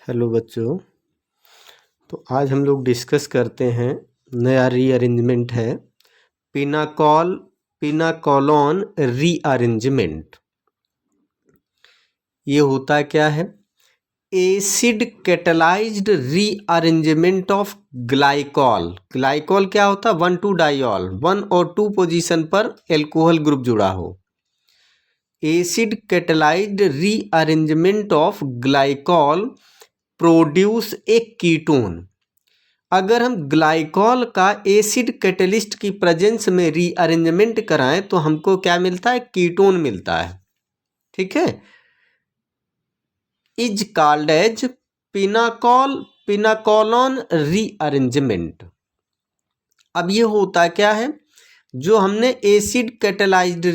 Hello बच्चों। तो आज हम लोग डिस्कस करते हैं, नया रीअरेंजमेंट है पिनाकोलोन रीअरेंजमेंट। ये होता क्या है? Acid catalysed rearrangement of glycol. Glycol क्या होता है? 1,2 डाइऑल, 1 और 2 पोजीशन पर एल्कोहल ग्रुप जुड़ा हो। Acid catalysed rearrangement of glycol produce a ketone. अगर हम ग्लाइकॉल का एसिड कैटलिस्ट की प्रेजेंस में रीअरेंजमेंट कराएं तो हमको क्या मिलता है? कीटोन मिलता है। ठीक है, इज कॉल्ड एज पिनाकोलोन रीअरेंजमेंट। अब ये होता क्या है? जो हमने एसिड कैटलाइज्ड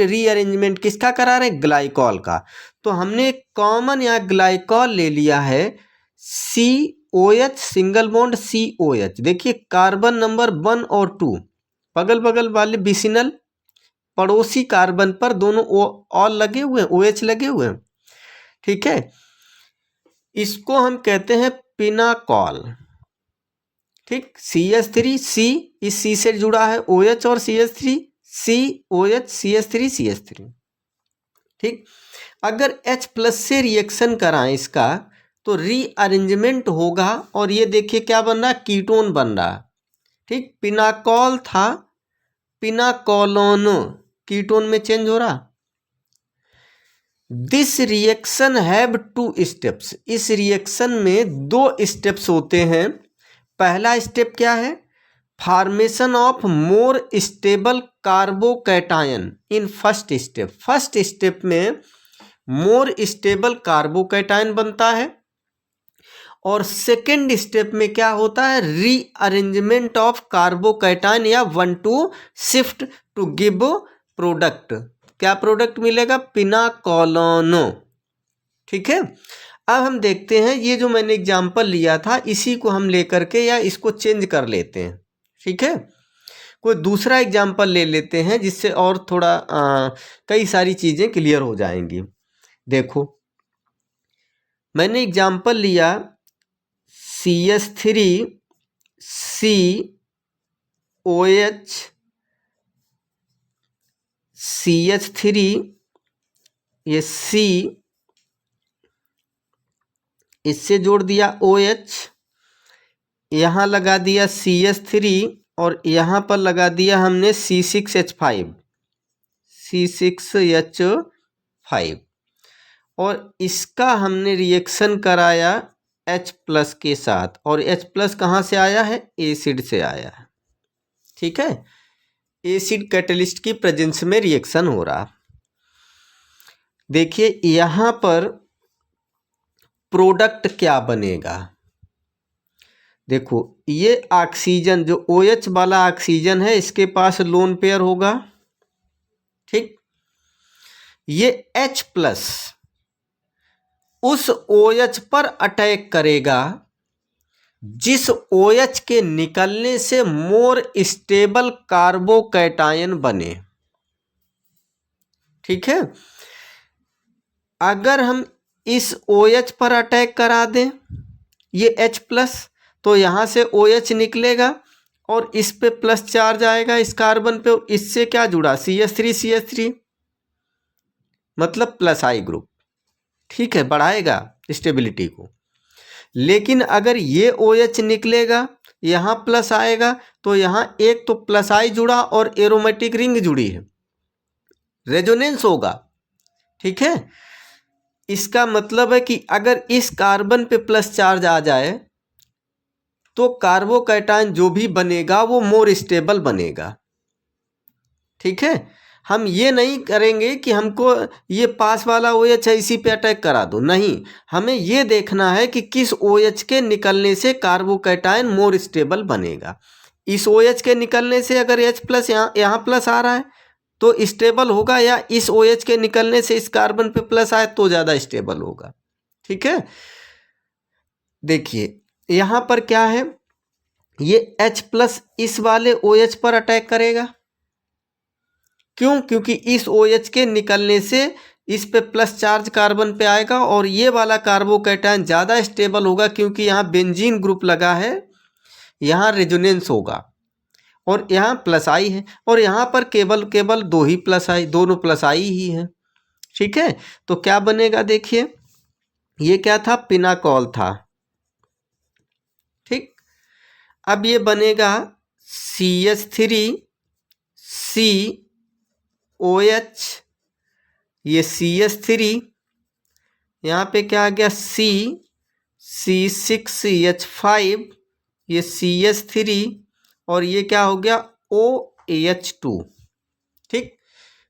रीअरेंजमेंट किसका करा रहे? ग्लाइकॉल का। तो हमने कॉमन यहाँ ग्लाइकॉल ले लिया है COH, सिंगल बॉन्ड COH। देखिए कार्बन नंबर 1 और 2 बगल बगल वाले विसिनल पड़ोसी कार्बन पर दोनों ऑल लगे हुए हैं, OH लगे हुए हैं। ठीक है, इसको हम कहते हैं पिनाकॉल। ठीक, CH3 C, इस C से जुड़ा है OH और CH3 COH CH3 ठीक, अगर H+ से रिएक्शन कराएं इसका तो रीअरेंजमेंट होगा और ये देखिए क्या बन रहा है? कीटोन बन रहा है। ठीक, पिनाकॉल था, पिनाकोलोन कीटोन में चेंज हो रहा। This reaction have 2 steps. इस रिएक्शन में 2 स्टेप्स होते हैं। पहला स्टेप क्या है? Formation of more stable carbocation in first step. First step में मोर स्टेबल कार्बोकैटायन बनता है और सेकेंड स्टेप में क्या होता है? रीअरेंजमेंट ऑफ कार्बोकैटायन या 1,2 शिफ्ट टू गिव प्रोडक्ट। क्या प्रोडक्ट मिलेगा? पिनाकोलोन। ठीक है, अब हम देखते हैं, ये जो मैंने एग्जांपल लिया था इसी को हम लेकर के या इसको चेंज कर लेते हैं। ठीक है, कोई दूसरा एग्जांपल ले लेते हैं जिससे और थोड़ा कई सारी चीज़ें क्लियर हो जाएंगी। देखो मैंने एग्जांपल लिया CH3 COH CH3 ये C इससे जोड़ दिया OH, यहाँ लगा दिया CH3 और यहाँ पर लगा दिया हमने C6H5 और इसका हमने रिएक्शन कराया H+ के साथ और H+ कहाँ से आया है? एसिड से आया है। ठीक है, एसिड कैटलिस्ट की प्रेजेंस में रिएक्शन हो रहा। देखिए यहाँ पर प्रोडक्ट क्या बनेगा? देखो ये ऑक्सीजन जो OH वाला ऑक्सीजन है इसके पास लोन पेयर होगा। ठीक, ये H+ उस OH पर अटैक करेगा जिस OH के निकलने से मोर स्टेबल कार्बोकैटायन बने। ठीक है, अगर हम इस OH पर अटैक करा दें ये H+, तो यहाँ से OH निकलेगा और इस पे प्लस चार्ज आएगा इस कार्बन पे। इससे क्या जुड़ा? CH3 मतलब +I ग्रुप। ठीक है, बढ़ाएगा स्टेबिलिटी को। लेकिन अगर ये OH निकलेगा यहाँ प्लस आएगा तो यहाँ एक तो +I जुड़ा और एरोमेटिक रिंग जुड़ी है, रेजोनेंस होगा। ठीक है, इसका मतलब है कि अगर इस कार्बन पे प्लस चार्ज आ जाए तो कार्बोकैटायन जो भी बनेगा वो मोर स्टेबल बनेगा। ठीक है, हम ये नहीं करेंगे कि हमको ये पास वाला OH है इसी पे अटैक करा दो, नहीं, हमें ये देखना है कि किस OH के निकलने से कार्बोकैटायन मोर स्टेबल बनेगा। इस OH के निकलने से अगर H+ यहाँ प्लस आ रहा है तो स्टेबल होगा, या इस OH के निकलने से इस कार्बन पे प्लस आए तो ज़्यादा स्टेबल होगा। ठीक है, देखिए यहाँ पर क्या है? ये H+ इस वाले OH पर अटैक करेगा। क्यों? क्योंकि इस OH के निकलने से इस पे प्लस चार्ज कार्बन पे आएगा और ये वाला कार्बोकैटायन ज़्यादा स्टेबल होगा क्योंकि यहाँ बेंजीन ग्रुप लगा है, यहाँ रेजोनेंस होगा और यहाँ प्लस आई है और यहाँ पर केवल दो ही प्लस आई, दोनों प्लस आई ही है। ठीक है, तो क्या बनेगा देखिए, ये क्या था, पिनाकॉल था। ठीक, अब ये बनेगा CH3 COH, ये CH3, यहाँ पे क्या आ गया C6CH5, ये CH3 और ये क्या हो गया OH2। ठीक,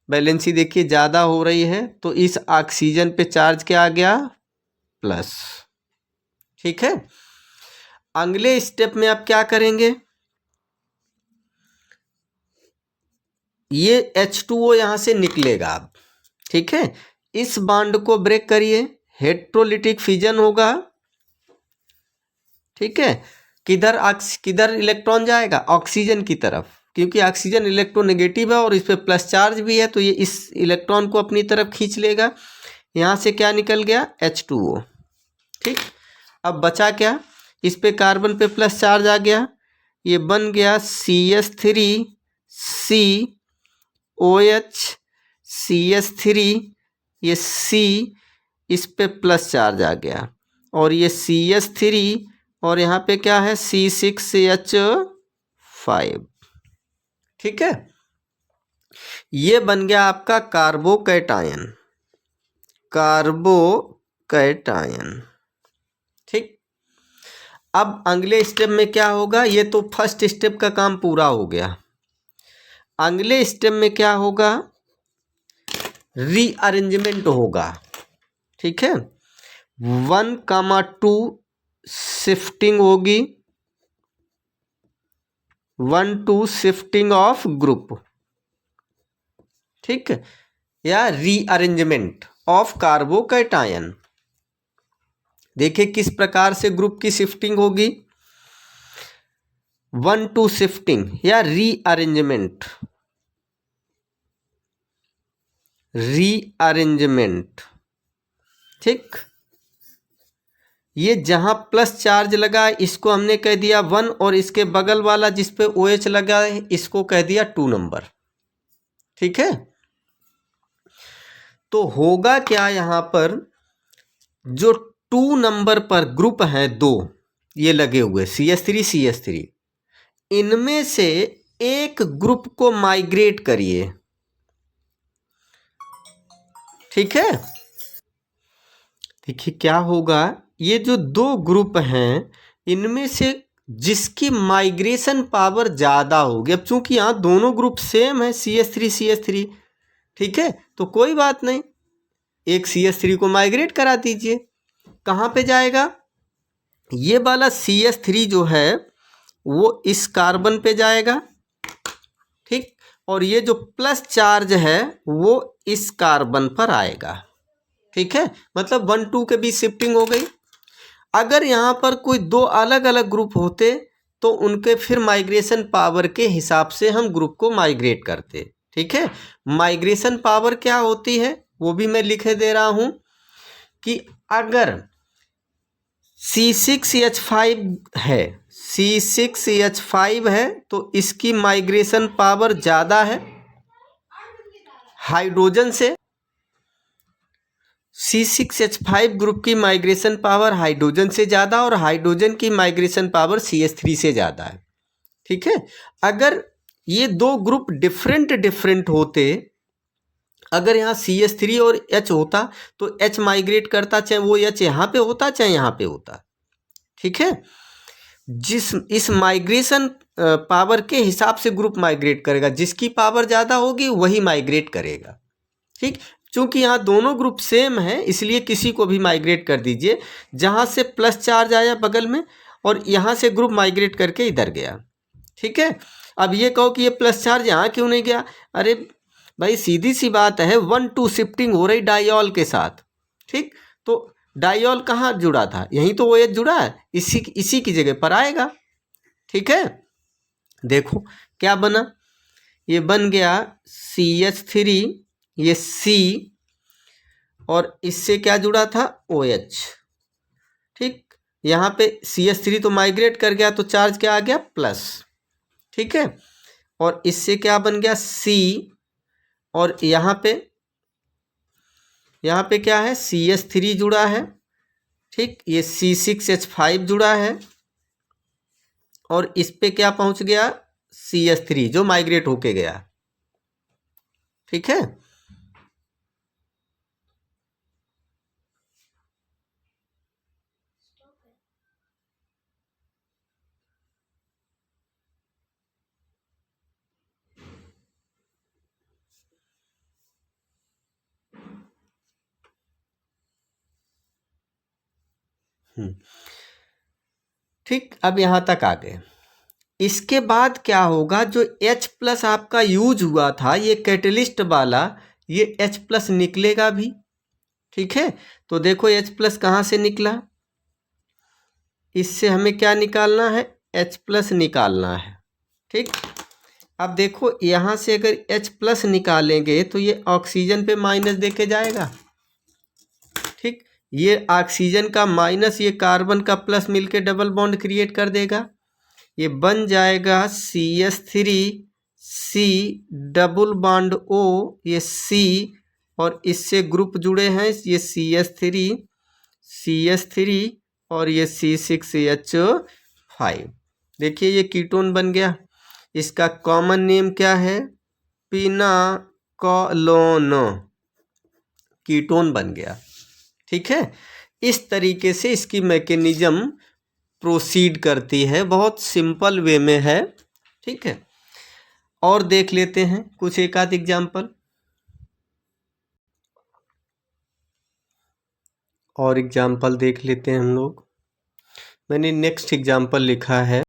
बैलेंसी देखिए ज़्यादा हो रही है तो इस ऑक्सीजन पे चार्ज क्या आ गया, प्लस। ठीक है, अगले स्टेप में आप क्या करेंगे, ये H2O यहाँ से निकलेगा अब। ठीक है, इस बॉन्ड को ब्रेक करिए, हेट्रोलिटिक फिजन होगा। ठीक है, किधर इलेक्ट्रॉन जाएगा, ऑक्सीजन की तरफ, क्योंकि ऑक्सीजन इलेक्ट्रोनेगेटिव है और इस पे प्लस चार्ज भी है तो ये इस इलेक्ट्रॉन को अपनी तरफ खींच लेगा। यहाँ से क्या निकल गया, H2O। ठीक, अब बचा क्या, इस पे कार्बन पे प्लस चार्ज आ गया, ये बन गया CH3 COH CH3, ये C, इस पे प्लस चार्ज आ गया और ये CH3 और यहाँ पे क्या है C6CH5। ठीक है, ये बन गया आपका कार्बोकैटायन। ठीक, अब अगले स्टेप में क्या होगा, ये तो फर्स्ट स्टेप का काम पूरा हो गया। अगले स्टेप में क्या होगा, रीअरेंजमेंट होगा। ठीक है, 1,2 शिफ्टिंग होगी, 1,2 शिफ्टिंग ऑफ ग्रुप। ठीक, या रीअरेंजमेंट ऑफ कार्बोकैटायन। देखिए किस प्रकार से ग्रुप की शिफ्टिंग होगी, 1,2 शिफ्टिंग या रीअरेंजमेंट। ठीक, ये जहां प्लस चार्ज लगा है इसको हमने कह दिया 1 और इसके बगल वाला जिस पे OH लगा है इसको कह दिया 2 नंबर। ठीक है, तो होगा क्या, यहां पर जो 2 नंबर पर ग्रुप हैं दो ये लगे हुए CH3 इनमें से एक ग्रुप को माइग्रेट करिए। ठीक है, देखिए क्या होगा, ये जो दो ग्रुप हैं इनमें से जिसकी माइग्रेशन पावर ज़्यादा होगी, अब चूंकि यहाँ दोनों ग्रुप सेम है CH3 ठीक है, तो कोई बात नहीं, एक CH3 को माइग्रेट करा दीजिए। कहाँ पे जाएगा, ये वाला CH3 जो है वो इस कार्बन पे जाएगा। ठीक, और ये जो प्लस चार्ज है वो इस कार्बन पर आएगा। ठीक है, मतलब 1,2 के बीच शिफ्टिंग हो गई। अगर यहाँ पर कोई दो अलग अलग ग्रुप होते तो उनके फिर माइग्रेशन पावर के हिसाब से हम ग्रुप को माइग्रेट करते। ठीक है, माइग्रेशन पावर क्या होती है वो भी मैं लिखे दे रहा हूँ कि अगर C6H5 है तो इसकी माइग्रेशन पावर ज़्यादा है हाइड्रोजन से। C6H5 ग्रुप की माइग्रेशन पावर हाइड्रोजन से ज़्यादा और हाइड्रोजन की माइग्रेशन पावर CH3 से ज़्यादा है। ठीक है, अगर ये दो ग्रुप डिफरेंट होते, अगर यहाँ CH3 और H होता तो H माइग्रेट करता, चाहे वो H यहाँ पे होता चाहे यहाँ पे होता। ठीक है, इस माइग्रेशन पावर के हिसाब से ग्रुप माइग्रेट करेगा, जिसकी पावर ज़्यादा होगी वही माइग्रेट करेगा। ठीक, चूंकि यहाँ दोनों ग्रुप सेम है इसलिए किसी को भी माइग्रेट कर दीजिए, जहाँ से प्लस चार्ज आया बगल में और यहाँ से ग्रुप माइग्रेट करके इधर गया। ठीक है, अब ये कहो कि ये प्लस चार्ज यहाँ क्यों नहीं गया, अरे भाई सीधी सी बात है, 1,2 शिफ्टिंग हो रही डाइऑल के साथ। ठीक, तो डाइऑल कहाँ जुड़ा था, यहीं तो OH जुड़ा है, इसी की जगह पर आएगा। ठीक है, देखो क्या बना, ये बन गया CH3, ये C और इससे क्या जुड़ा था, OH। ठीक, यहाँ पे CH3 तो माइग्रेट कर गया तो चार्ज क्या आ गया, प्लस। ठीक है, और इससे क्या बन गया, C, और यहाँ पे क्या है, CH3 जुड़ा है। ठीक, ये C6H5 जुड़ा है और इस पे क्या पहुंच गया, CH3 जो माइग्रेट होके गया। ठीक है, ठीक, अब यहां तक आ गए। इसके बाद क्या होगा, जो H+ आपका यूज हुआ था ये कैटलिस्ट वाला, ये H+ निकलेगा भी। ठीक है, तो देखो H+ कहाँ से निकला, इससे हमें क्या निकालना है, H+ निकालना है। ठीक, अब देखो यहाँ से अगर H+ निकालेंगे तो ये ऑक्सीजन पे माइनस देके जाएगा। ठीक, ये ऑक्सीजन का माइनस ये कार्बन का प्लस मिलके डबल बॉन्ड क्रिएट कर देगा। ये बन जाएगा CH3 C double bond O, ये C और इससे ग्रुप जुड़े हैं, ये CH3 और ये C6H5। देखिए ये कीटोन बन गया। इसका कॉमन नेम क्या है, पिनाकोलोन, कीटोन बन गया। ठीक है, इस तरीके से इसकी मैकेनिज्म प्रोसीड करती है, बहुत सिंपल वे में है। ठीक है, और देख लेते हैं कुछ एक आध एग्जाम्पल। और एग्जाम्पल देख लेते हैं हम लोग। मैंने नेक्स्ट एग्जाम्पल लिखा है,